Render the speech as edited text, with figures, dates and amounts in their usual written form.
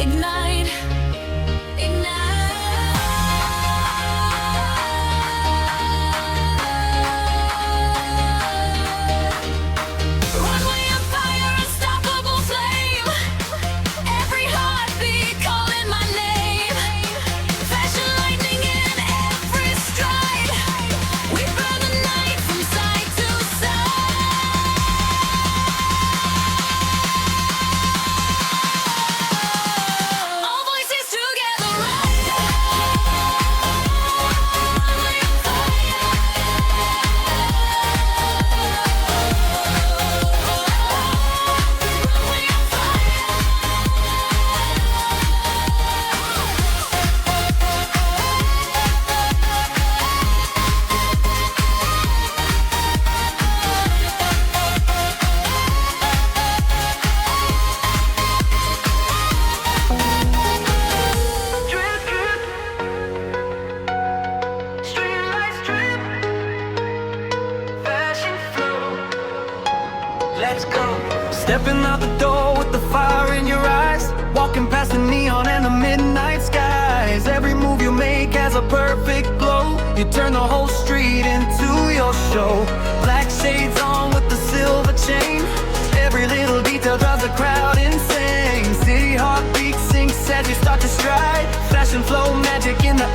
Ignite, runway of fire, unstoppable flame. Every heartbeat calling my name. Fashion lightning in every stride. We burn the night from side to side. All voices together rise. Runway of fire. Runway of drip, drip, street lights drip, fashion flow. Let's go. Stepping out the door with the fire in your eyes, walking past the neon and the midnight skies. Every move you make has a perfect glow. You turn the whole street into your show. Black shades on with the silver chain. Every little detail drives the crowd insane. City heartbeat sinks as you start to stride. Fashion flow, magic in the